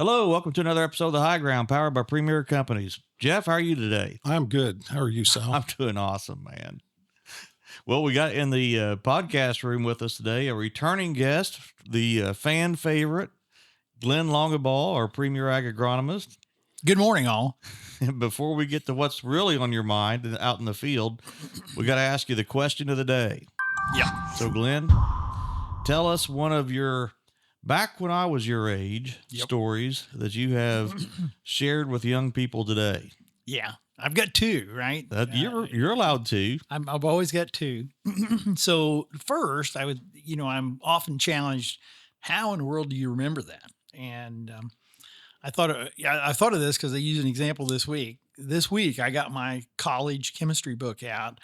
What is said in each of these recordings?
Hello, welcome to another episode of The High Ground, powered by Premier Companies. Jeff, how are you today? I'm good. How are you, Sal? I'm doing awesome, man. Well, we got in the podcast room with us today a returning guest, the fan favorite, Glenn Longabaugh, our Premier Ag Agronomist. Good morning, all. And before we get to what's really on your mind and out in the field, we got to ask you the question of the day. Yeah. So, Glenn, tell us one of your back when I was your age stories that you have shared with young people today. Yeah. I've got two, right? You're allowed to. I've always got two. So first, I'm often challenged, how in the world do you remember that? And I thought of this because I used an example this week. This week, I got my college chemistry book out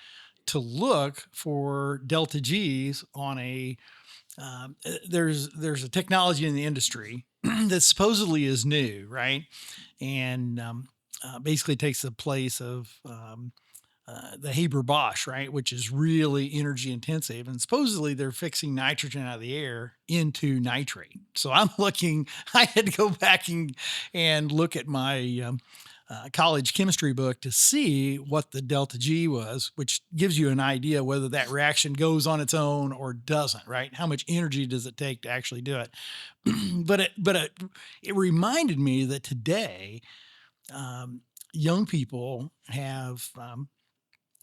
to look for delta G's on a. There's a technology in the industry that supposedly is new, right? And basically takes the place of the Haber-Bosch, right? Which is really energy intensive. And supposedly they're fixing nitrogen out of the air into nitrate. So I had to go back and look at my college chemistry book to see what the delta G was, which gives you an idea whether that reaction goes on its own or doesn't, right? How much energy does it take to actually do it? But it reminded me that today, young people have,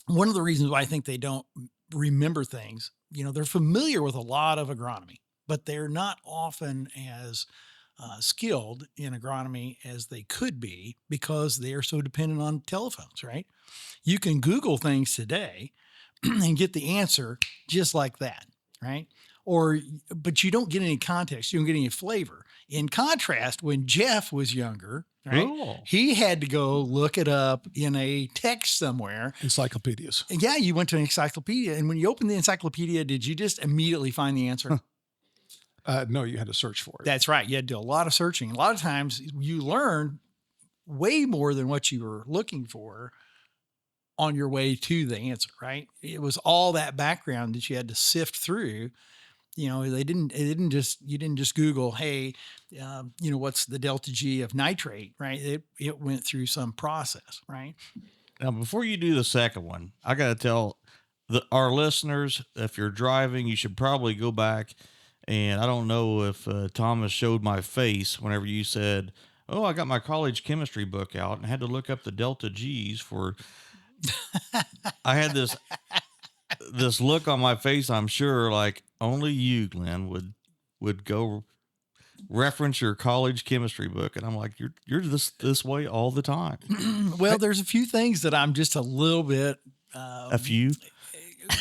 one of the reasons why I think they don't remember things, they're familiar with a lot of agronomy, but they're not often as skilled in agronomy as they could be because they are so dependent on telephones, right? You can Google things today and get the answer just like that, right? But you don't get any context. You don't get any flavor. In contrast, when Jeff was younger, right, he had to go look it up in a text somewhere. Encyclopedias. Yeah, you went to an encyclopedia. And when you opened the encyclopedia, did you just immediately find the answer? No, you had to search for it. That's right. You had to do a lot of searching. A lot of times you learn way more than what you were looking for on your way to the answer, right? It was all that background that you had to sift through. You didn't just Google, hey, what's the delta G of nitrate, right? It went through some process, right? Now, before you do the second one, I got to tell our listeners, if you're driving, you should probably go back. And I don't know if Thomas showed my face whenever you said, "Oh, I got my college chemistry book out and had to look up the delta G's for." I had this look on my face. I'm sure, like only you, Glenn, would go reference your college chemistry book, and I'm like, you're this way all the time. Well, there's a few things that I'm just a little bit. A few.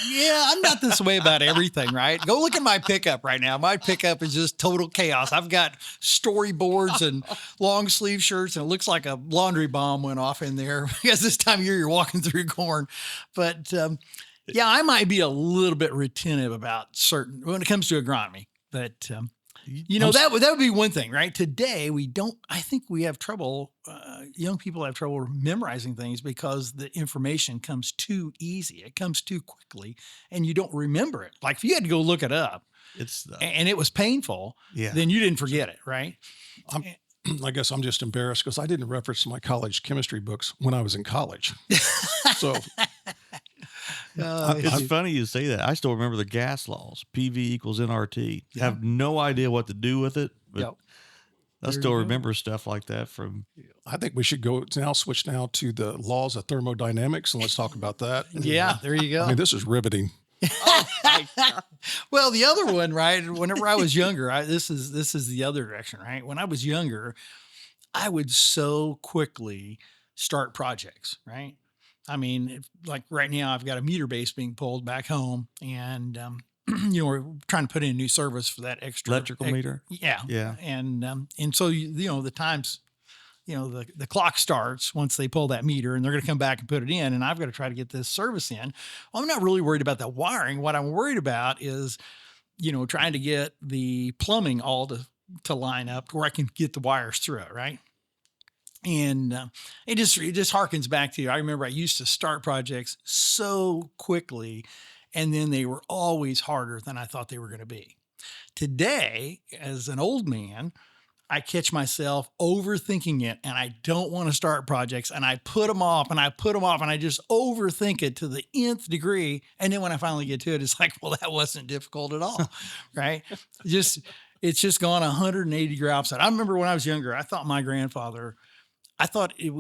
Yeah, I'm not this way about everything, right? Go look at my pickup right now. My pickup is just total chaos. I've got storyboards and long sleeve shirts, and it looks like a laundry bomb went off in there because this time of year you're walking through corn. But yeah, I might be a little bit retentive about certain when it comes to agronomy. But that would be one thing, right? Today I think we have trouble. Young people have trouble memorizing things because the information comes too easy. It comes too quickly and you don't remember it. Like if you had to go look it up and it was painful, then you didn't forget it, right? I guess I'm just embarrassed because I didn't reference my college chemistry books when I was in college. So it's funny you say that. I still remember the gas laws, PV equals nRT. Yeah. Have no idea what to do with it, but I still remember stuff like that from. I think we should switch now to the laws of thermodynamics, and let's talk about that. Yeah, there you go. I mean, this is riveting. Well, the other one, right? Whenever I was younger, this is the other direction, right? When I was younger, I would so quickly start projects, right? I mean, like right now, I've got a meter base being pulled back home, and we're trying to put in a new service for that extra electrical meter. Yeah. And so the times, the clock starts once they pull that meter, and they're going to come back and put it in, and I've got to try to get this service in. Well, I'm not really worried about the wiring. What I'm worried about is, trying to get the plumbing all to line up where I can get the wires through it, right? And it just harkens back to, I remember I used to start projects so quickly, and then they were always harder than I thought they were going to be. Today, as an old man, I catch myself overthinking it, and I don't want to start projects, and I put them off and I put them off, and I just overthink it to the nth degree. And then when I finally get to it, it's like, well, that wasn't difficult at all. Right. Just, it's just gone 180 degree opposite. I remember when I was younger, I thought my grandfather,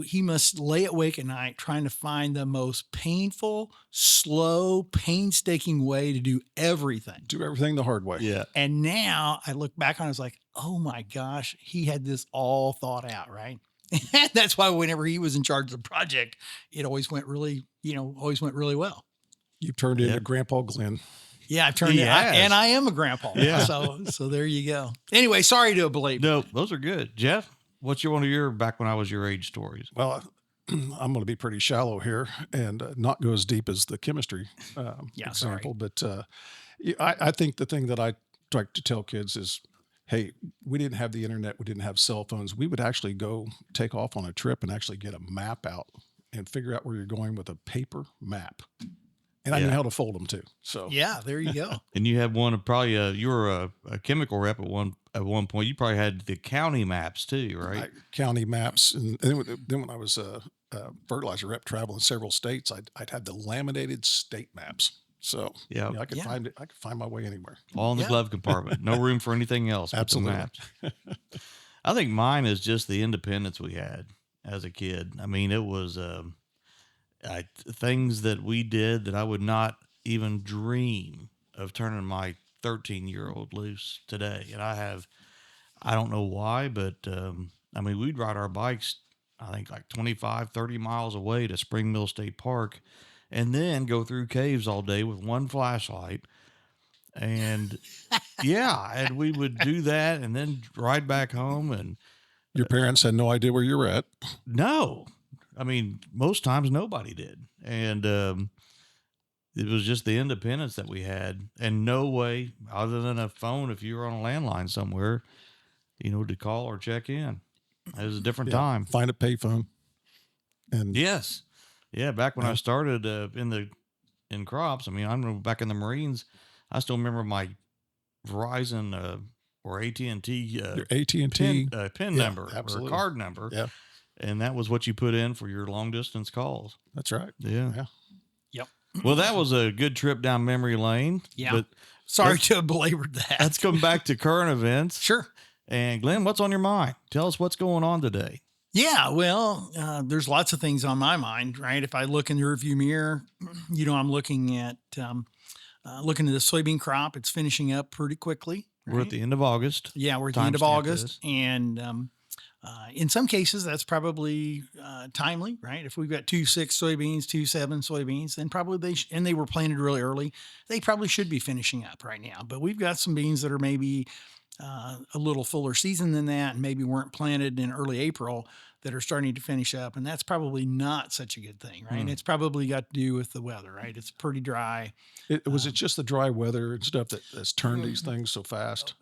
he must lay awake at night trying to find the most painful, slow, painstaking way to do everything. Do everything the hard way. Yeah. And now I look back on it, I was like, oh my gosh, he had this all thought out, right? And that's why whenever he was in charge of the project, it always went really, well. You've turned into Grandpa Glenn. Yeah, I've turned and I am a grandpa. Yeah. So there you go. Anyway, sorry to belabor. No, those are good. Jeff, what's one of your back when I was your age stories? Well, I'm going to be pretty shallow here and not go as deep as the chemistry example. But I think the thing that I like to tell kids is, hey, we didn't have the internet. We didn't have cell phones. We would actually go take off on a trip and actually get a map out and figure out where you're going with a paper map. And I knew how to fold them too. So yeah, there you go. And you had one of probably you were a chemical rep at one point. You probably had the county maps too, right? County maps, and then when I was a fertilizer rep traveling several states, I'd have the laminated state maps. So I could find it. I could find my way anywhere. All in the glove compartment. No room for anything else. Absolutely. But the maps. I think mine is just the independence we had as a kid. I mean, it was things that we did that I would not even dream of turning my 13-year-old loose today. And I don't know why, but I mean, we'd ride our bikes, I think like 25, 30 miles away to Spring Mill State Park and then go through caves all day with one flashlight. And and we would do that and then ride back home. And your parents had no idea where you were at. No, I mean, most times nobody did. And it was just the independence that we had and no way other than a phone, if you were on a landline somewhere, to call or check in. It was a different time. Find a payphone. And yes. Yeah. Back when I started in crops, I mean, I remember back in the Marines, I still remember my Verizon or AT&T your AT&T PIN number absolutely. Or card number. Yeah. And that was what you put in for your long distance calls. That's right. Yeah. Yep. Well, that was a good trip down memory lane. Yeah. But sorry to have belabored that. Let's come back to current events. Sure. And Glenn, what's on your mind? Tell us what's going on today. Yeah, well, there's lots of things on my mind, right? If I look in the rearview mirror, I'm looking at the soybean crop. It's finishing up pretty quickly. Right? We're at the end of August. Yeah, we're at the end of August, and in some cases that's probably timely, right? If we've got 2.6 soybeans, 2.7 soybeans, then probably they were planted really early, they probably should be finishing up right now. But we've got some beans that are maybe a little fuller season than that, and maybe weren't planted in early April that are starting to finish up. And that's probably not such a good thing, right? It's probably got to do with the weather, right? It's pretty dry. Was it just the dry weather and stuff that's turned these things so fast?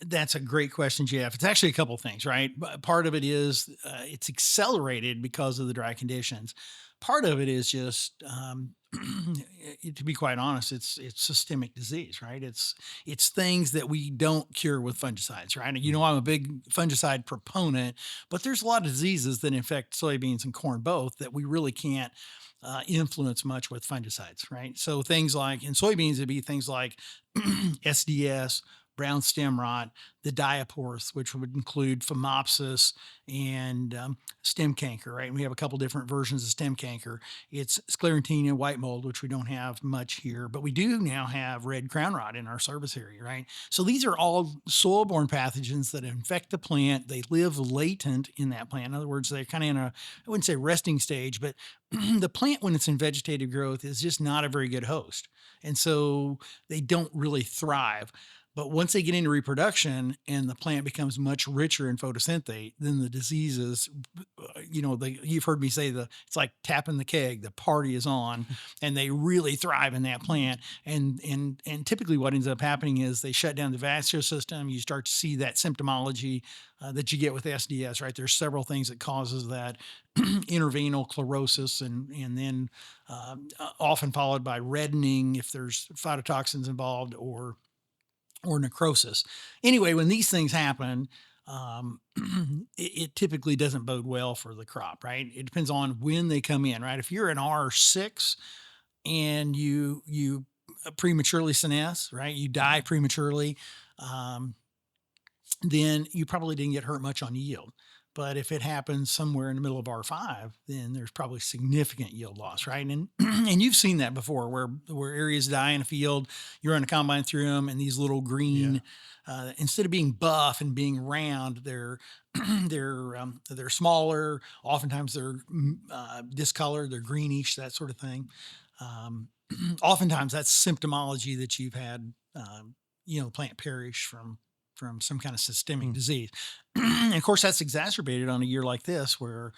That's a great question, Jeff. It's actually a couple of things, right? Part of it is it's accelerated because of the dry conditions. Part of it is just, to be quite honest, it's systemic disease, right? It's things that we don't cure with fungicides, right? I'm a big fungicide proponent, but there's a lot of diseases that infect soybeans and corn both that we really can't influence much with fungicides, right? So things like in soybeans, it'd be things like SDS, brown stem rot, the diapors, which would include phomopsis and stem canker, right? And we have a couple different versions of stem canker. It's sclerotinia, white mold, which we don't have much here, but we do now have red crown rot in our service area, right? So these are all soil-borne pathogens that infect the plant. They live latent in that plant. In other words, they're kind of in I wouldn't say resting stage, but the plant when it's in vegetative growth is just not a very good host. And so they don't really thrive. But once they get into reproduction and the plant becomes much richer in photosynthate, then the diseases, you've heard me say it's like tapping the keg, the party is on, and they really thrive in that plant. And typically what ends up happening is they shut down the vascular system. You start to see that symptomology that you get with SDS, right? There's several things that causes that intervenal chlorosis and then often followed by reddening if there's phytotoxins involved or necrosis. Anyway, when these things happen, it typically doesn't bode well for the crop, right? It depends on when they come in, right? If you're an R6 and you prematurely senesce, right? You die prematurely, um, then you probably didn't get hurt much on yield. But if it happens somewhere in the middle of R5, then there's probably significant yield loss, right? And and you've seen that before, where areas die in a field, you run a combine through them, and these little Yeah. green, instead of being buff and being round, they're smaller. Oftentimes they're discolored, they're greenish, that sort of thing. Um, Oftentimes that's symptomology that you've had, plant perish from some kind of systemic Mm. disease. And of course, that's exacerbated on a year like this, where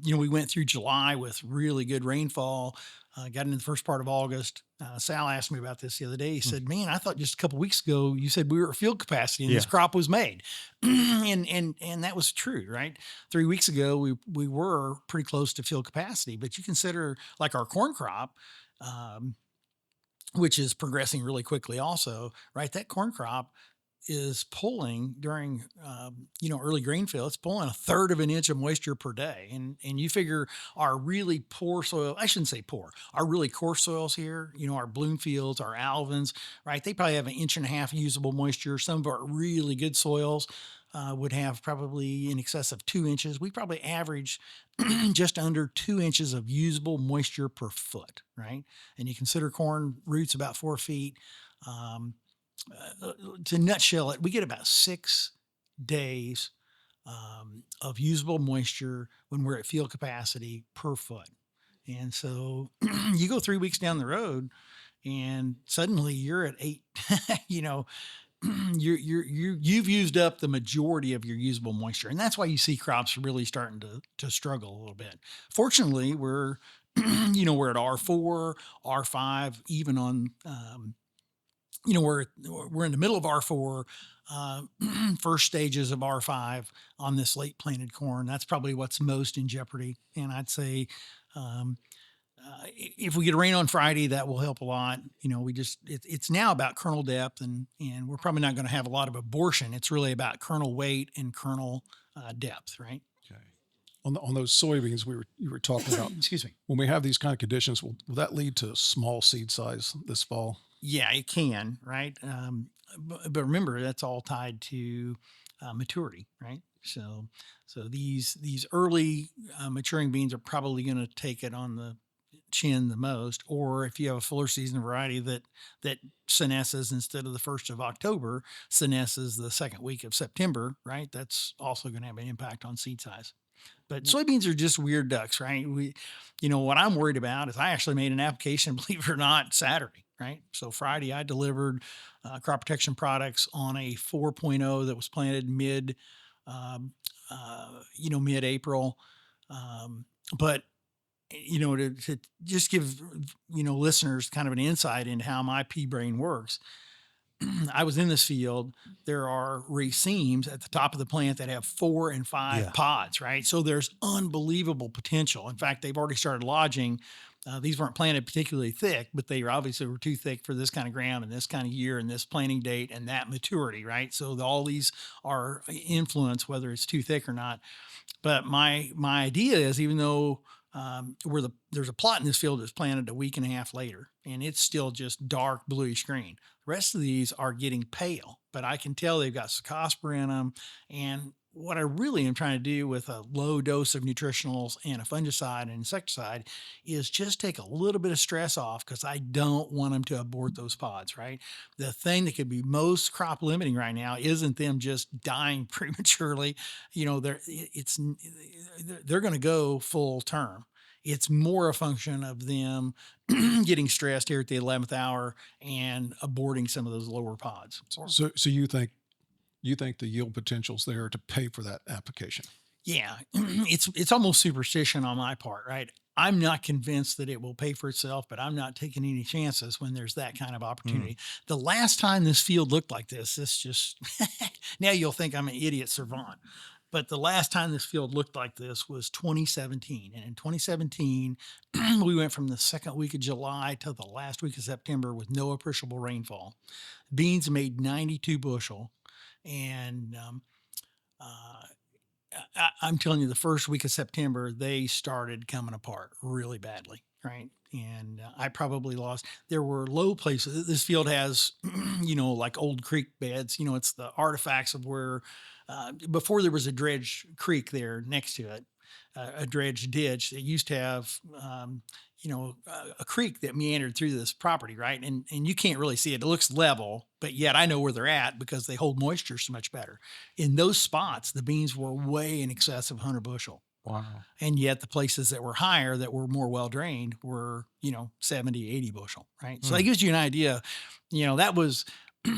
we went through July with really good rainfall. Got into the first part of August. Sal asked me about this the other day. He Mm. said, "Man, I thought just a couple weeks ago you said we were at field capacity and Yeah. this crop was made," and that was true, right? 3 weeks ago we were pretty close to field capacity, but you consider like our corn crop. Um, which is progressing really quickly also, right? That corn crop is pulling during early grain fill. It's pulling a third of an inch of moisture per day, and you figure our really poor soil, I shouldn't say poor, our really coarse soils here, our bloom fields, our alvins, right, they probably have an inch and a half usable moisture. Some of our really good soils would have probably in excess of 2 inches. We probably average just under 2 inches of usable moisture per foot, right? And you consider corn roots about 4 feet. um, to nutshell it, we get about 6 days of usable moisture when we're at field capacity per foot. And so you go 3 weeks down the road and suddenly you're at eight, you know, you've used up the majority of your usable moisture. And that's why you see crops really starting to struggle a little bit. Fortunately, we're, we're at R4, R5, even on, we're in the middle of R4, uh, first stages of R5 on this late planted corn. That's probably what's most in jeopardy. And I'd say, um, if we get rain on Friday, that will help a lot. It's now about kernel depth, and we're probably not going to have a lot of abortion. It's really about kernel weight and kernel depth, right? Okay. On those soybeans you were talking about, Excuse me. when we have these kind of conditions, will that lead to small seed size this fall? Yeah, it can, right? But remember, that's all tied to maturity, right? So these early maturing beans are probably going to take it on the chin the most. Or if you have a fuller season variety that senesces instead of the 1st of October, senesces the second week of September, right? That's also going to have an impact on seed size. But soybeans are just weird ducks, right? What I'm worried about is I actually made an application, believe it or not, Saturday, right? So Friday I delivered crop protection products on a 4.0 that was planted um, mid-April. But to just give listeners kind of an insight into how my pea brain works. I was in this field. There are racemes at the top of the plant that have 4 and 5 Yeah. pods, right? So there's unbelievable potential. In fact, they've already started lodging. These weren't planted particularly thick, but they obviously were too thick for this kind of ground and this kind of year and this planting date and that maturity, right? So all these are influenced whether it's too thick or not. But my idea is, even though there's a plot in this field that's planted a week and a half later, and it's still just dark bluish green. The rest of these are getting pale, but I can tell they've got Cercospora in them. And what I really am trying to do with a low dose of nutritionals and a fungicide and insecticide is just take a little bit of stress off, because I don't want them to abort those pods, right? The thing that could be most crop limiting right now isn't them just dying prematurely. They're going to go full term. It's more a function of them getting stressed here at the 11th hour and aborting some of those lower pods. So you think the yield potential's there to pay for that application? Yeah, it's almost superstition on my part, right? I'm not convinced that it will pay for itself, but I'm not taking any chances when there's that kind of Mm. opportunity. The last time this field looked like this just now you'll think I'm an idiot savant. But the last time this field looked like this was 2017. And in 2017, we went from the second week of July to the last week of September with no appreciable rainfall. Beans made 92 bushel. And uh, I'm telling you, the first week of September, they started coming apart really badly, right? And I probably lost. There were low places. This field has, like old creek beds. It's the artifacts of where before there was a dredge creek there next to it, a dredge ditch. It used to have, a creek that meandered through this property, right? And you can't really see it. It looks level, but yet I know where they're at because they hold moisture so much better. In those spots, the beans were way in excess of 100 bushel. Wow. And yet the places that were higher, that were more well drained, were 70, 80 bushel, right? So that Mm. gives you an idea. That was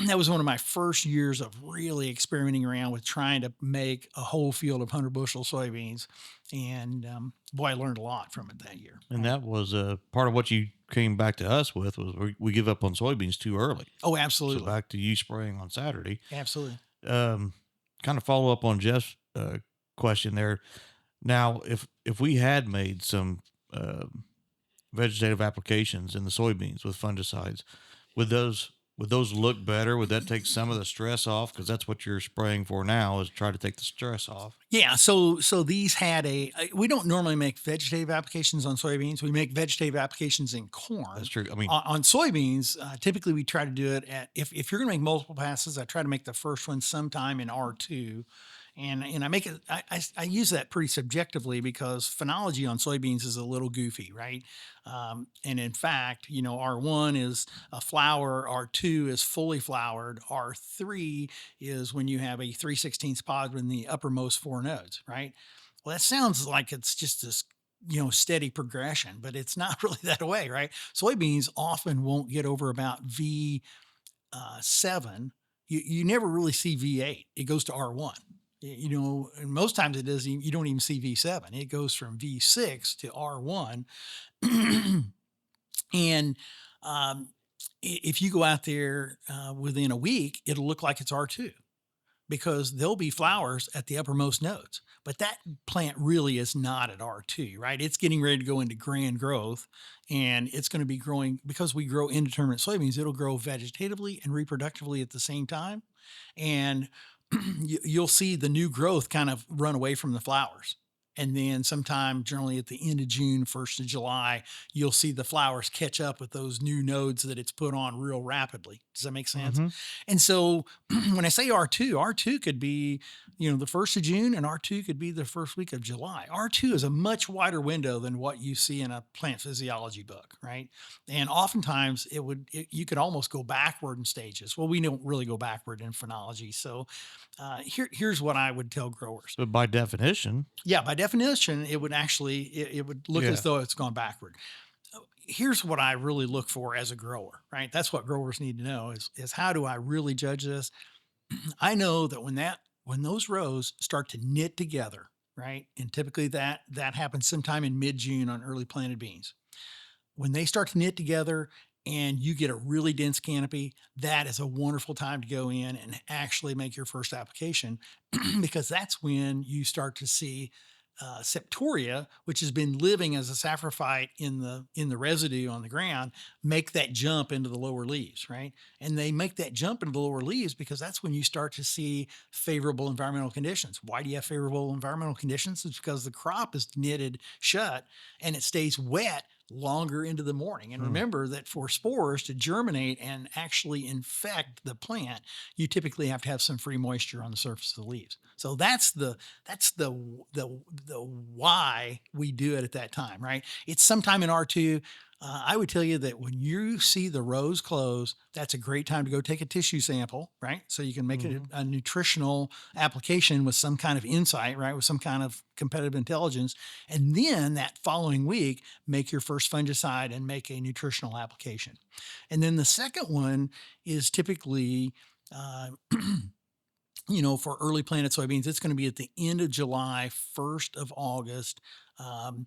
that was one of my first years of really experimenting around with trying to make a whole field of 100 bushel soybeans. And boy, I learned a lot from it that year, And right? that was part of what you came back to us with was we give up on soybeans too early. Oh, So absolutely. back to you spraying on Saturday. Absolutely. Um, Kind of follow up on Jeff's question there. Now, if we had made some vegetative applications in the soybeans with fungicides, would those look better? Would that take some of the stress off? Because that's what you're spraying for now is try to take the stress off. Yeah, so these had we don't normally make vegetative applications on soybeans. We make vegetative applications in That's corn. true. I mean, On soybeans, typically we try to do it at if you're going to make multiple passes, I try to make the first one sometime in R2, and I make it. I use that pretty subjectively because phenology on soybeans is a little goofy, right? And in fact, R1 is a flower, R2 is fully flowered, R3 is when you have a 3/16 pod in the uppermost four nodes, right? Well, that sounds like it's just this, steady progression, but it's not really that way, right? Soybeans often won't get over about V7. You never really see V8. It goes to R1. And most times it does. You don't even see V7. It goes from V6 to R1, and um, if you go out there within a week, it'll look like it's R2 because there'll be flowers at the uppermost nodes. But that plant really is not at R2, right? It's getting ready to go into grand growth and it's going to be growing because we grow indeterminate soybeans. It'll grow vegetatively and reproductively at the same time. And you'll see the new growth kind of run away from the flowers. And then sometime generally at the end of June, 1st of July, you'll see the flowers catch up with those new nodes that it's put on real rapidly. Does that make sense? hmm And so when I say R2 could be, the 1st of June and R2 could be the first week of July. R2 is a much wider window than what you see in a plant physiology book, right? And oftentimes you could almost go backward in stages. Well, we don't really go backward in phenology. So here's what I would tell growers. but by definition, Yeah, by definition, it would look as yeah. though it's gone backward. Here's what I really look for as a grower, right? That's what growers need to know is how do I really judge this? I know that when those rows start to knit together, right? And typically that happens sometime in mid-June on early planted beans. When they start to knit together and you get a really dense canopy, that is a wonderful time to go in and actually make your first application because that's when you start to see septoria, which has been living as a saprophyte in the residue on the ground, make that jump into the lower leaves, right? And they make that jump into the lower leaves because that's when you start to see favorable environmental conditions. Why do you have favorable environmental conditions? It's because the crop is knitted shut and it stays wet longer into the morning. And Mm. remember that for spores to germinate and actually infect the plant, you typically have to have some free moisture on the surface of the leaves. So that's the why we do it at that time, right? It's sometime in R2. I would tell you that when you see the rows close, that's a great time to go take a tissue sample, right? So you can make it hmm a nutritional application with some kind of insight, right? With some kind of competitive intelligence. And then that following week, make your first fungicide and make a nutritional application. And then the second one is typically, uh, for early planted soybeans, it's going to be at the end of July, 1st of August. Um,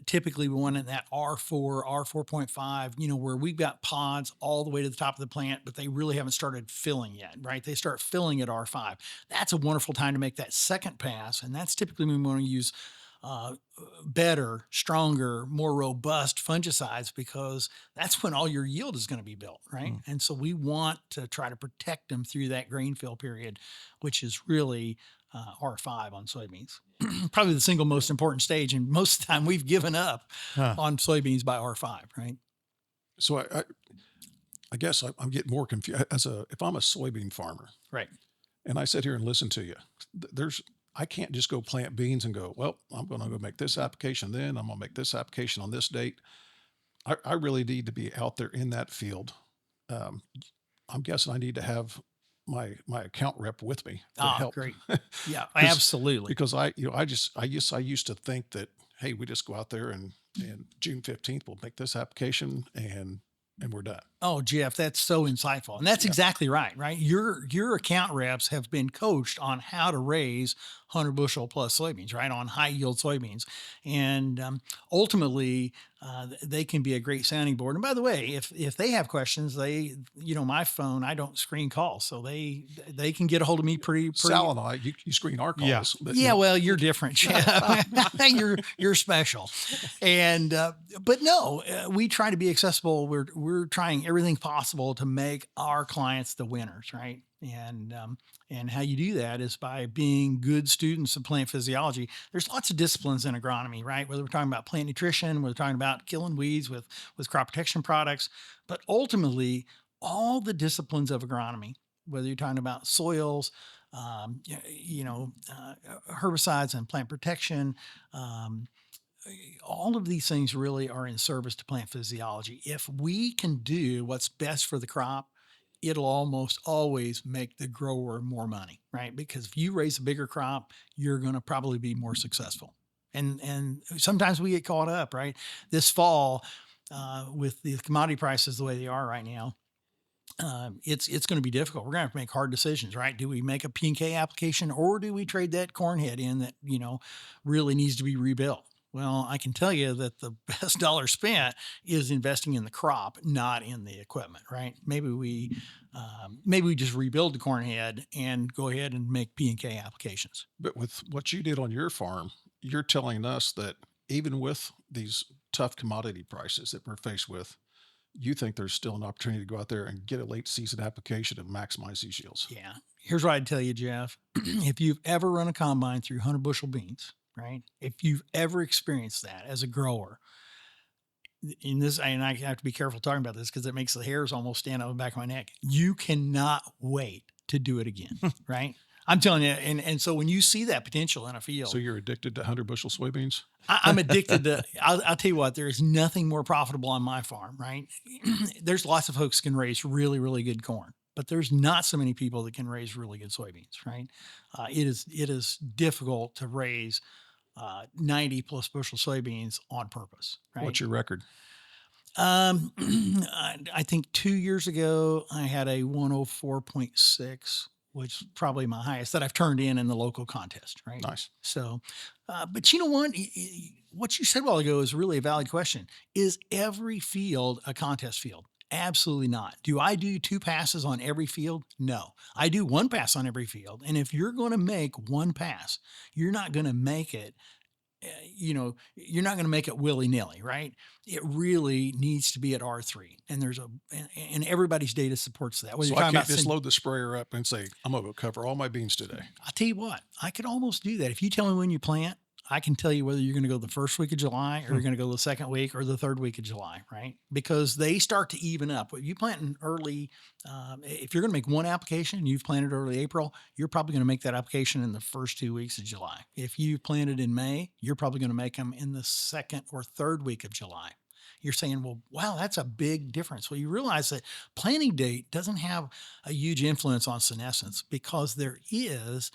Typically, we want in that R4, R4.5, where we've got pods all the way to the top of the plant, but they really haven't started filling yet, right? They start filling at R5. That's a wonderful time to make that second pass. And that's typically when we want to use uh, better, stronger, more robust fungicides because that's when all your yield is going to be built, right? mm And so we want to try to protect them through that grain fill period, which is really R5 on soybeans. Probably the single most important stage. And most of the time we've given up Huh. on soybeans by R5, right? So I guess I'm getting more confused if I'm a soybean farmer Right. and I sit here and listen to you, I can't just go plant beans and go, well, I'm going to go make this application. Then I'm going to make this application on this date. I really need to be out there in that field. Um, I'm guessing I need to have my account rep with me to help. Great. Yeah, 'Cause- absolutely. Because I used to think that, hey, we just go out there and June 15th we'll make this application and we're done. Oh, Jeff, that's so insightful. And that's exactly right, right? Your account reps have been coached on how to raise 100 bushel plus soybeans, right? On high yield soybeans. And ultimately, they can be a great sounding board. And by the way, if they have questions, my phone, I don't screen calls. So they can get a hold of me pretty. Sal and I, you screen our calls. Yeah. But, Yeah, well, you're different, Jeff. you're special, and but no, we try to be accessible. We're trying everything possible to make our clients the winners, right? And how you do that is by being good students of plant physiology. There's lots of disciplines in agronomy, right? Whether we're talking about plant nutrition, we're talking about killing weeds with crop protection products, but ultimately all the disciplines of agronomy, whether you're talking about soils, herbicides and plant protection, all of these things really are in service to plant physiology. If we can do what's best for the crop, it'll almost always make the grower more money, right? Because if you raise a bigger crop, you're going to probably be more successful. And sometimes we get caught up, right? This fall, with the commodity prices the way they are right now, it's going to be difficult. We're going to have to make hard decisions, right? Do we make a P&K application or do we trade that corn head in that, really needs to be rebuilt? Well, I can tell you that the best dollar spent is investing in the crop, not in the equipment, right? Maybe we just rebuild the corn head and go ahead and make P&K applications. But with what you did on your farm, you're telling us that even with these tough commodity prices that we're faced with, you think there's still an opportunity to go out there and get a late season application and maximize these yields. Yeah. Here's what I'd tell you, Jeff. If you've ever run a combine through 100 bushel beans, right? If you've ever experienced that as a grower, and I have to be careful talking about this because it makes the hairs almost stand on the back of my neck. You cannot wait to do it again, right? I'm telling you. And so when you see that potential in a field. So you're addicted to 100 bushel soybeans? I'm addicted to, I'll tell you what, there is nothing more profitable on my farm, right? There's lots of folks can raise really, really good corn, but there's not so many people that can raise really good soybeans, right? It is difficult to raise 90 plus bushel soybeans on purpose, right? What's your record? I think 2 years ago, I had a 104.6, which is probably my highest that I've turned in the local contest, right? Nice. So, but you know what? What you said a while ago is really a valid question. Is every field a contest field? Absolutely not. Do I do 2 passes on every field? No. I do 1 pass on every field. And if you're going to make 1 pass, you're not going to make it, you're not going to make it willy-nilly, right? It really needs to be at R3. And and everybody's data supports that. So I can't just load the sprayer up and say, I'm going to go cover all my beans today. I'll tell you what, I could almost do that. If you tell me when you plant, I can tell you whether you're going to go the first week of July or you're going to go the second week or the third week of July, right? Because they start to even up. If you plant in early, if you're going to make 1 application and you've planted early April, you're probably going to make that application in the first 2 weeks of July. If you planted in May, you're probably going to make them in the second or third week of July. You're saying, well, wow, that's a big difference. Well, you realize that planting date doesn't have a huge influence on senescence because there is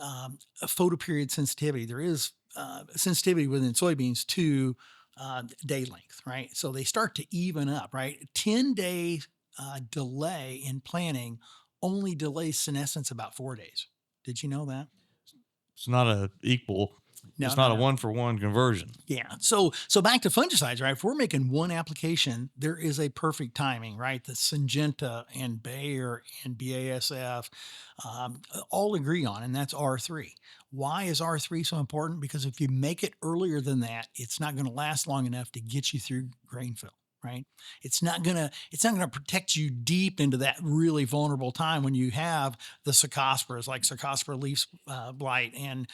a photoperiod sensitivity. There is sensitivity within soybeans to day length, right? So they start to even up, right? 10-day delay in planting only delays senescence about 4 days. Did you know that? It's not a equal. No, it's no, not no. a 1-for-1 conversion. Yeah. So back to fungicides, right? If we're making 1 application, there is a perfect timing, right? The Syngenta and Bayer and BASF all agree on, and that's R3. Why is R3 so important? Because if you make it earlier than that, it's not going to last long enough to get you through grain fill, right? It's not gonna protect you deep into that really vulnerable time when you have the cercosporas like cercospora leaf blight and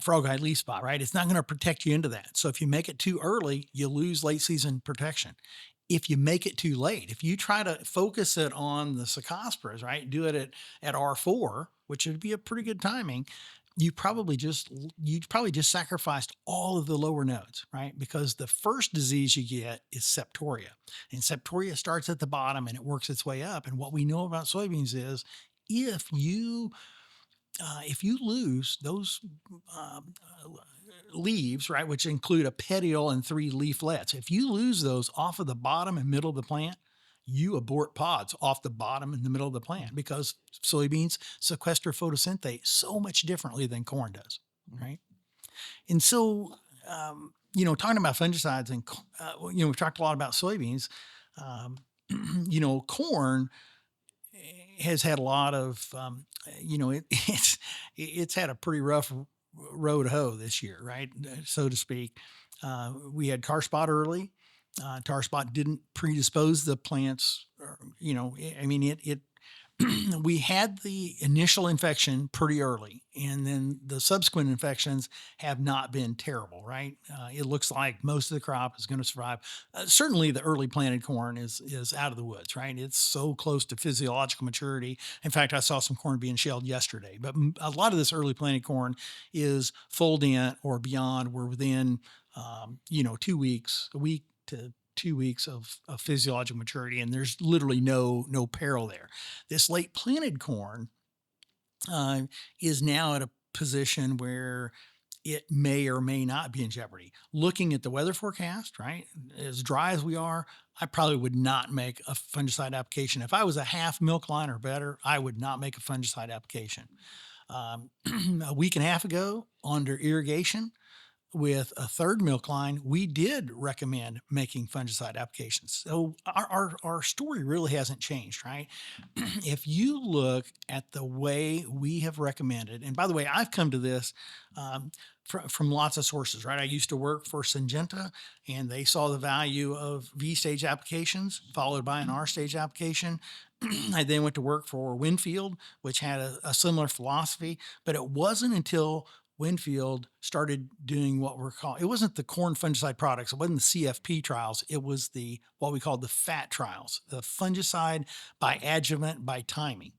frog-eyed leaf spot, right? It's not going to protect you into that. So if you make it too early, you lose late season protection. If you make it too late, if you try to focus it on the cercosporas, right, do it at R4, which would be a pretty good timing, you probably just sacrificed all of the lower nodes, right? Because the first disease you get is septoria, and septoria starts at the bottom and it works its way up. And what we know about soybeans is if you lose those um, leaves, right, which include a petiole and 3 leaflets, if you lose those off of the bottom and middle of the plant, you abort pods off the bottom and the middle of the plant because soybeans sequester photosynthate so much differently than corn does, right? And so, talking about fungicides and, we've talked a lot about soybeans. Um, corn has had a lot of, it's had a pretty rough road to hoe this year, right? So to speak. We had tar spot early. Tar spot didn't predispose the plants. It we had the initial infection pretty early, and then the subsequent infections have not been terrible, right? It looks like most of the crop is going to survive. Certainly, the early planted corn is out of the woods, right? It's so close to physiological maturity. In fact, I saw some corn being shelled yesterday. But a lot of this early planted corn is full dent or beyond. We're within, 2 weeks, a week to 2 weeks of physiological maturity, and there's literally no peril there. This late planted corn uh, is now at a position where it may or may not be in jeopardy. Looking at the weather forecast, right, as dry as we are, I probably would not make a fungicide application. If I was a half milk line or better, I would not make a fungicide application. Um, a week and a half ago, under irrigation, with a third milk line, we did recommend making fungicide applications. So our story really hasn't changed, right? If you look at the way we have recommended, and by the way, I've come to this from lots of sources, right? I used to work for Syngenta, and they saw the value of V stage applications followed by an R stage application. I then went to work for Winfield, which had a similar philosophy, but it wasn't until Winfield started doing it wasn't the corn fungicide products, it wasn't the CFP trials, it was what we called the FAT trials, the fungicide by adjuvant by timing.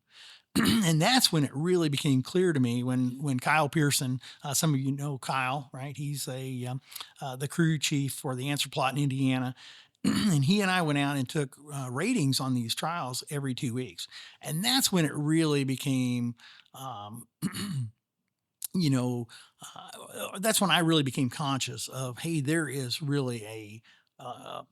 And that's when it really became clear to me when Kyle Pearson, some of you know Kyle, right? He's the crew chief for the answer plot in Indiana. And he and I went out and took ratings on these trials every 2 weeks. And that's when it really became, um, you know, that's when I really became conscious of, hey, there is really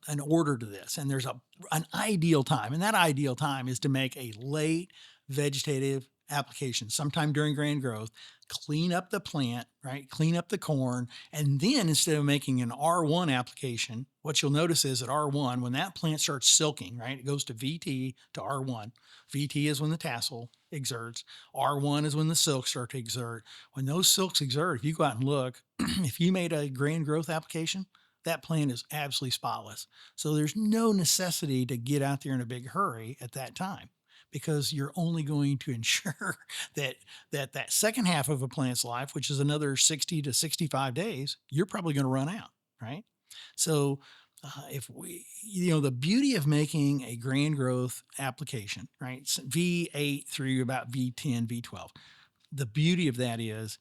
an order to this, and there's an ideal time, and that ideal time is to make a late vegetative application sometime during grain growth, clean up the plant, right? Clean up the corn, and then instead of making an R1 application, what you'll notice is at R1, when that plant starts silking, right, it goes to VT to R1. VT is when the tassel exerts. R1 is when the silks start to exert. When those silks exert, if you go out and look, if you made a grain growth application, that plant is absolutely spotless. So there's no necessity to get out there in a big hurry at that time, because you're only going to ensure that second half of a plant's life, which is another 60 to 65 days, you're probably going to run out, right? So if we, the beauty of making a grain growth application, right? V8 through about V10, V12, the beauty of that is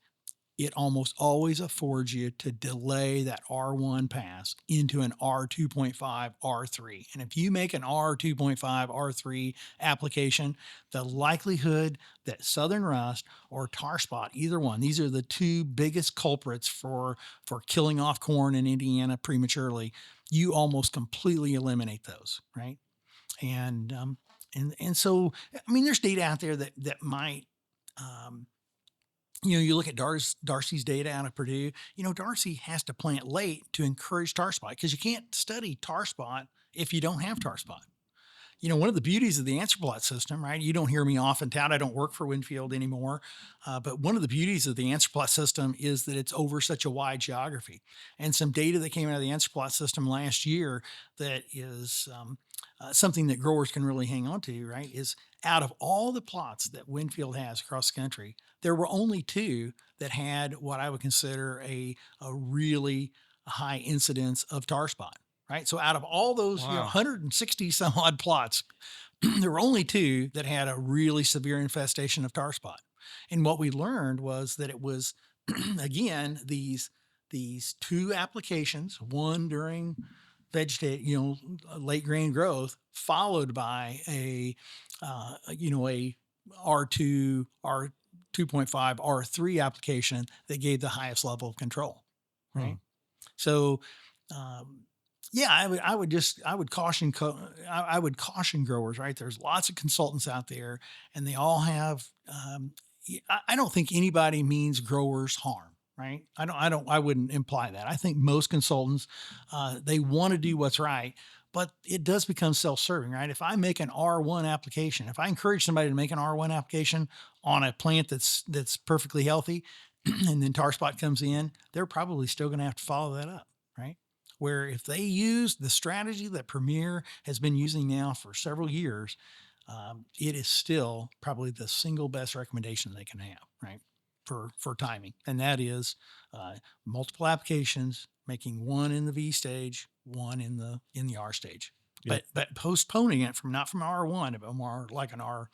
it almost always affords you to delay that R1 pass into an R2.5, R3. And if you make an R2.5, R3 application, the likelihood that southern rust or tar spot, either one, these are the two biggest culprits for killing off corn in Indiana prematurely, you almost completely eliminate those, right? And so, I mean, there's data out there that might, you look at Darcy's data out of Purdue. Darcy has to plant late to encourage tar spot, because you can't study tar spot if you don't have tar spot. one of the beauties of the answer plot system, right? You don't hear me often tout. I don't work for Winfield anymore. But one of the beauties of the answer plot system is that it's over such a wide geography. And some data that came out of the answer plot system last year that is something that growers can really hang on to, right? Is out of all the plots that Winfield has across the country, there were only two that had what I would consider a really high incidence of tar spot. Right. So out of all those, Wow. 160 some odd plots, there were only two that had a really severe infestation of tar spot. And what we learned was that it was, again, these two applications, one during late grain growth, followed by a R2, R2.5, R3 application that gave the highest level of control. Right. So, yeah, I would caution growers, right? There's lots of consultants out there, and they all have. I don't think anybody means growers harm, right? I wouldn't imply that. I think most consultants, they want to do what's right, but it does become self-serving, right? If I make an R1 application, if I encourage somebody to make an R1 application on a plant that's perfectly healthy, and then tar spot comes in, they're probably still going to have to follow that up, right? Where if they use the strategy that Premier has been using now for several years, it is still probably the single best recommendation they can have, right? For timing, and that is multiple applications, making one in the V stage, one in the R stage, Yep. but postponing it not from R1, but more like an R2.5,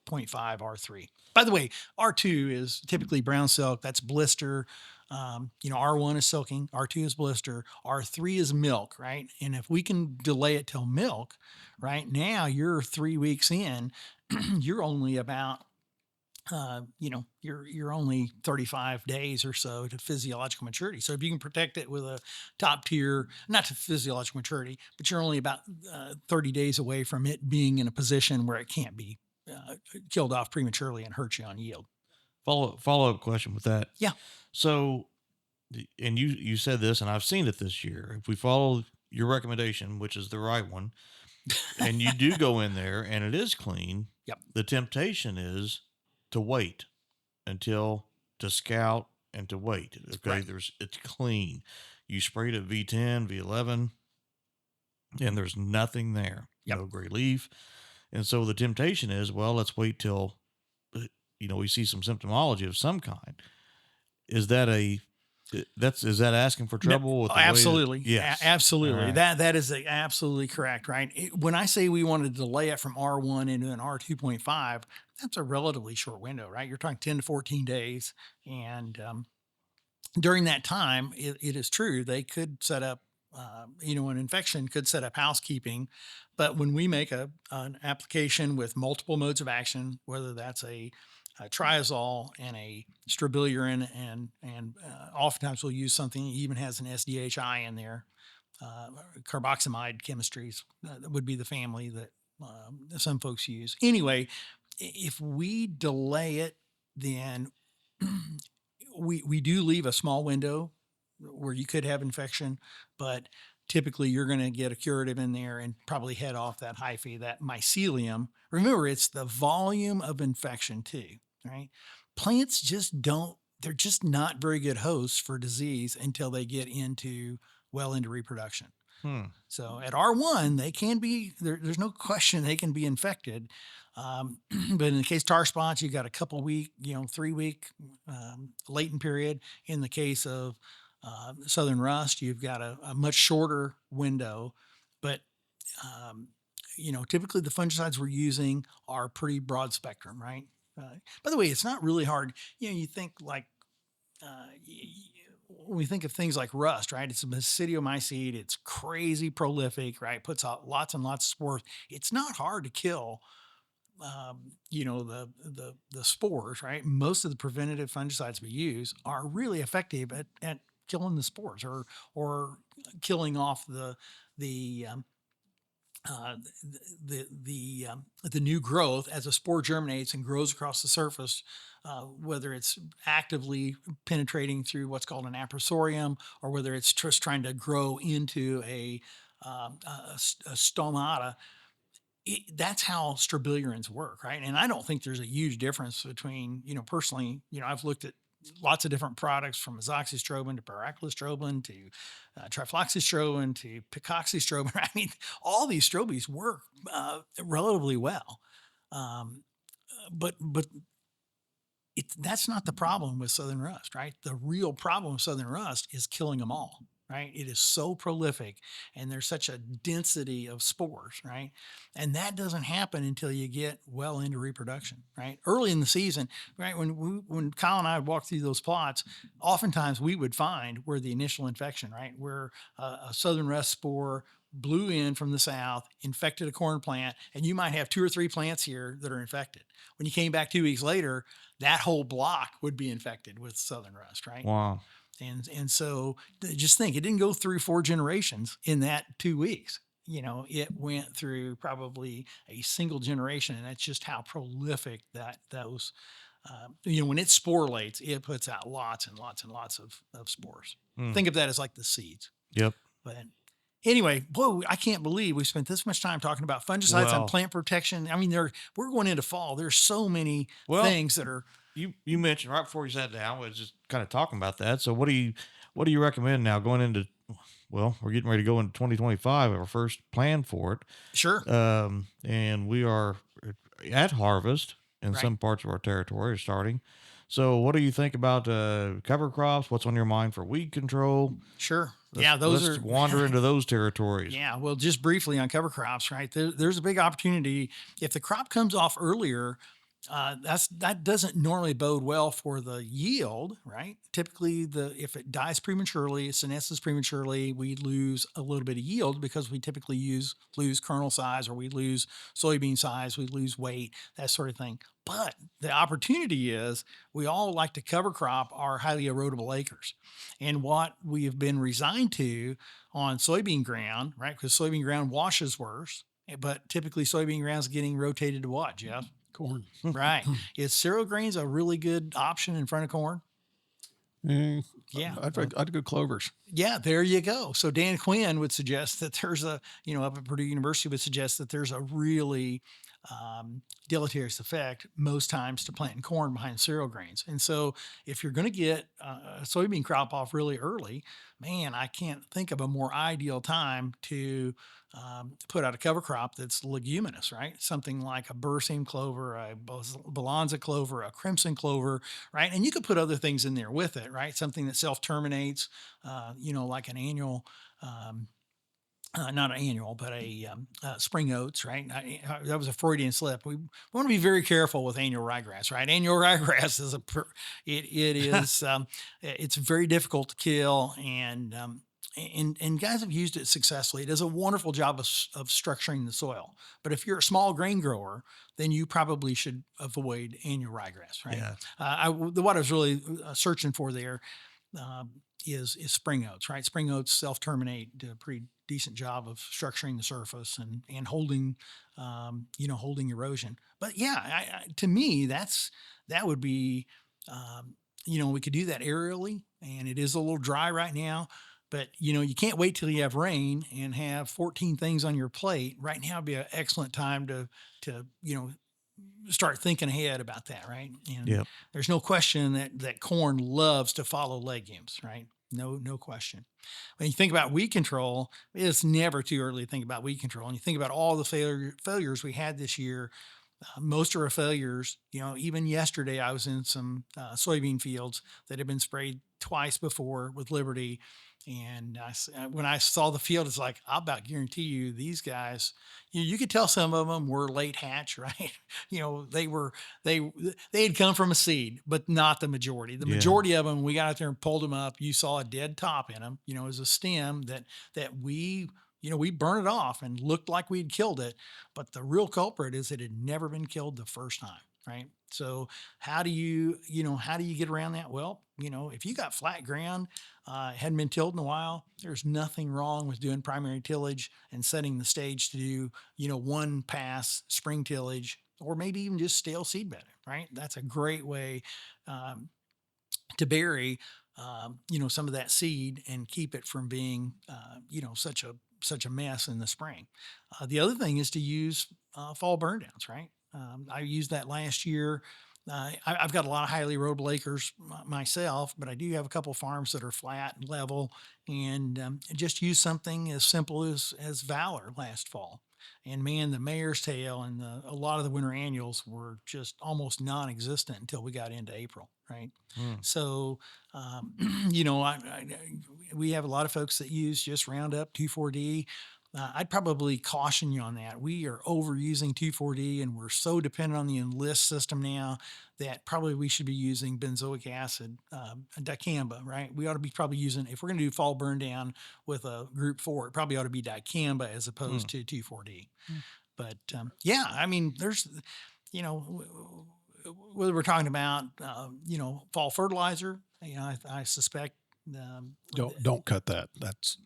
R3. By the way, R2 is typically brown silk. That's blister. R1 is silking, R2 is blister, R3 is milk, right? And if we can delay it till milk, right now you're 3 weeks in, you're only about, you're only 35 days or so to physiological maturity. So if you can protect it with a top tier, not to physiological maturity, but you're only about 30 days away from it being in a position where it can't be killed off prematurely and hurt you on yield. Follow up question with that. Yeah. So, and you said this, and I've seen it this year. If we follow your recommendation, which is the right one, and you do go in there and it is clean, Yep. the temptation is to wait to scout and to wait. Okay, Right. it's clean. You sprayed at V10, V11, and there's nothing there. Yep. No gray leaf, and so the temptation is, well, let's wait till we see some symptomology of some kind. Is that is that asking for trouble? With the absolutely. Yes. Absolutely. Right. That is absolutely correct, right? When I say we want to delay it from R1 into an R2.5, that's a relatively short window, right? You're talking 10 to 14 days. And during that time, it is true, they could set up, an infection could set up housekeeping. But when we make an application with multiple modes of action, whether that's a triazole and a strobilurin, and oftentimes we'll use something that even has an SDHI in there. Carboxamide chemistries that would be the family that some folks use. Anyway, if we delay it, then we do leave a small window where you could have infection, but typically you're going to get a curative in there and probably head off that hyphae, that mycelium. Remember, it's the volume of infection too, right? Plants they're just not very good hosts for disease until they get into reproduction. So at R1, they can be, there's no question they can be infected. But in the case of tar spots, you got a couple week, 3 week latent period. In the case of southern rust, you've got a much shorter window. But, typically the fungicides we're using are pretty broad spectrum, right? By the way, it's not really hard. You think like, when we think of things like rust, right? It's a basidiomycete. It's crazy prolific, right? Puts out lots and lots of spores. It's not hard to kill, the spores, right? Most of the preventative fungicides we use are really effective at killing the spores or killing off the new growth as a spore germinates and grows across the surface, whether it's actively penetrating through what's called an aprosorium, or whether it's just trying to grow into a stomata. that's how strobilurins work, right? And I don't think there's a huge difference between, personally, I've looked at lots of different products from azoxystrobin to pyraclostrobin to trifloxystrobin to picoxystrobin. I mean, all these strobies work relatively well. Um, but that's not the problem with southern rust, right? The real problem with southern rust is killing them all, right? It is so prolific and there's such a density of spores, right? And that doesn't happen until you get well into reproduction, right? Early in the season, right? When Kyle and I would walk through those plots, oftentimes we would find where the initial infection, right? Where a southern rust spore blew in from the south, infected a corn plant, and you might have 2 or 3 plants here that are infected. When you came back 2 weeks later, that whole block would be infected with southern rust, right? Wow. And so just think, it didn't go through 4 generations in that 2 weeks. It went through probably a single generation, and that's just how prolific those. When it sporulates, it puts out lots and lots and lots of spores. Think of that as like the seeds. Yep. But anyway, whoa, I can't believe we spent this much time talking about fungicides and plant protection. I mean, we're going into fall. There's so many things that are. You mentioned right before you sat down, we was just kind of talking about that. So what do you recommend now going into, well, we're getting ready to go into 2025, our first plan for it. Sure. And we are at harvest in some parts of our territory starting. So what do you think about cover crops? What's on your mind for weed control? Sure. Let's wander into those territories. Yeah. Well, just briefly on cover crops, right? There's a big opportunity. If the crop comes off earlier, that doesn't normally bode well for the yield, right? Typically, if it dies prematurely, senesces prematurely, we lose a little bit of yield because we typically lose kernel size, or we lose soybean size, we lose weight, that sort of thing. But the opportunity is we all like to cover crop our highly erodible acres. And what we have been resigned to on soybean ground, right? Because soybean ground washes worse, but typically soybean ground is getting rotated to what, Jeff? Corn. Right. Is cereal grains a really good option in front of corn? Yeah. I'd go clovers. Yeah, there you go. So Dan Quinn would suggest that there's up at Purdue University would suggest that there's a really deleterious effect most times to planting corn behind cereal grains. And so if you're going to get a soybean crop off really early, man, I can't think of a more ideal time to put out a cover crop that's leguminous, right? Something like a berseem clover, a balanza clover, a crimson clover, right? And you could put other things in there with it, right? Something that self-terminates, like an annual, not an annual, but a spring oats, right? That was a Freudian slip. We want to be very careful with annual ryegrass, right? Annual ryegrass is it's very difficult to kill, and guys have used it successfully. It does a wonderful job of structuring the soil. But if you're a small grain grower, then you probably should avoid annual ryegrass, right? Yeah. What I was really searching for there is spring oats, right? Spring oats self-terminate, do a pretty decent job of structuring the surface and holding, holding erosion. But yeah, to me, that would be, we could do that aerially, and it is a little dry right now. But, you can't wait till you have rain and have 14 things on your plate. Right now would be an excellent time to start thinking ahead about that, right? And there's no question that corn loves to follow legumes, right? No question. When you think about weed control, it's never too early to think about weed control. And you think about all the failures we had this year. Most of our failures, even yesterday, I was in some soybean fields that had been sprayed twice before with Liberty. And when I saw the field, it's like, I'll about guarantee you these guys, you could tell some of them were late hatch, right? They had come from a seed, but not the majority. The majority of them, we got out there and pulled them up. You saw a dead top in them, as a stem that we burned it off and looked like we'd killed it. But the real culprit is it had never been killed the first time, right? So how do you get around that? Well, if you got flat ground, hadn't been tilled in a while, there's nothing wrong with doing primary tillage and setting the stage to do, one pass spring tillage, or maybe even just stale seed bedding, right? That's a great way to bury some of that seed and keep it from being, such a mess in the spring. The other thing is to use fall burn downs, right? I used that last year. I've got a lot of highly erodible acres myself, but I do have a couple farms that are flat and level, and just use something as simple as Valor last fall. And man, the mare's tail and a lot of the winter annuals were just almost non-existent until we got into April, right? Mm. So, we have a lot of folks that use just Roundup 2,4-D. I'd probably caution you on that. We are overusing 2,4-D, and we're so dependent on the Enlist system now that probably we should be using benzoic acid, dicamba, right? We ought to be probably using, if we're going to do fall burn down with a group 4, it probably ought to be dicamba as opposed to 2,4-D. But yeah, I mean, there's, whether we're talking about, fall fertilizer, I suspect. Don't cut that. That's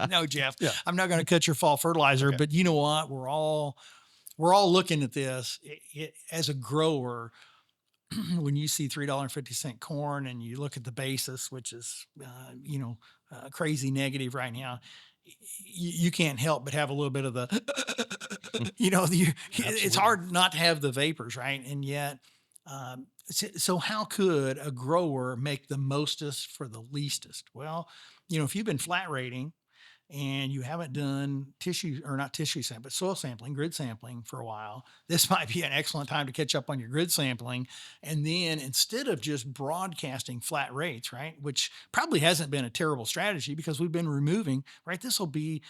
No, Jeff. Yeah. I'm not going to cut your fall fertilizer, but you know what? We're all looking at this as a grower. When you see $3.50 corn and you look at the basis, which is crazy negative right now, you can't help but have a little bit of the it's hard not to have the vapors, right? And yet so how could a grower make the mostest for the leastest? Well, if you've been flat rating and you haven't done soil sampling, grid sampling for a while, this might be an excellent time to catch up on your grid sampling. And then instead of just broadcasting flat rates, right, which probably hasn't been a terrible strategy because we've been removing, right, this will be,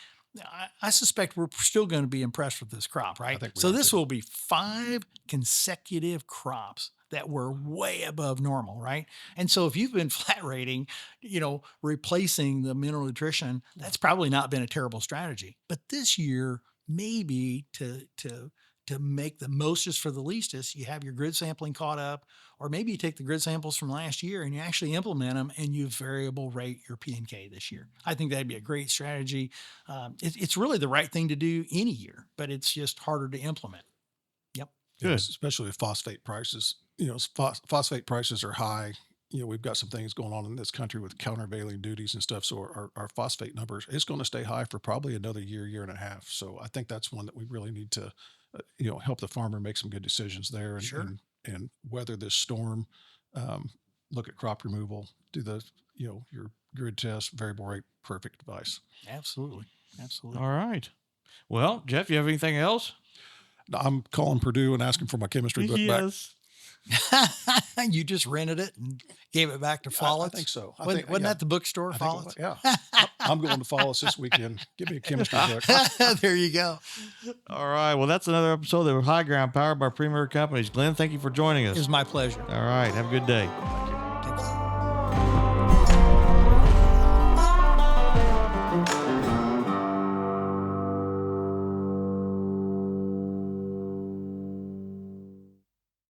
I suspect we're still going to be impressed with this crop, right? So this will be 5 consecutive crops that were way above normal, right? And so if you've been flat rating, replacing the mineral nutrition, that's probably not been a terrible strategy. But this year, maybe to make the mostest for the leastest, you have your grid sampling caught up, or maybe you take the grid samples from last year and you actually implement them and you variable rate your P&K this year. I think that'd be a great strategy. It's really the right thing to do any year, but it's just harder to implement. Yep. Good. Yes, especially with phosphate prices. Phosphate prices are high. We've got some things going on in this country with countervailing duties and stuff. So our phosphate numbers is going to stay high for probably another year and a half. So I think that's one that we really need to, help the farmer make some good decisions there and weather this storm. Look at crop removal, do the, your grid test, variable rate, perfect advice. Absolutely. All right. Well, Jeff, you have anything else? I'm calling Purdue and asking for my chemistry book back. You just rented it and gave it back to Follis? I think so. Wasn't that the bookstore, Follis? Yeah. I'm going to Follis this weekend. Give me a chemistry book. There you go. All right. Well, that's another episode of High Ground powered by Premier Companies. Glenn, thank you for joining us. It was my pleasure. All right. Have a good day.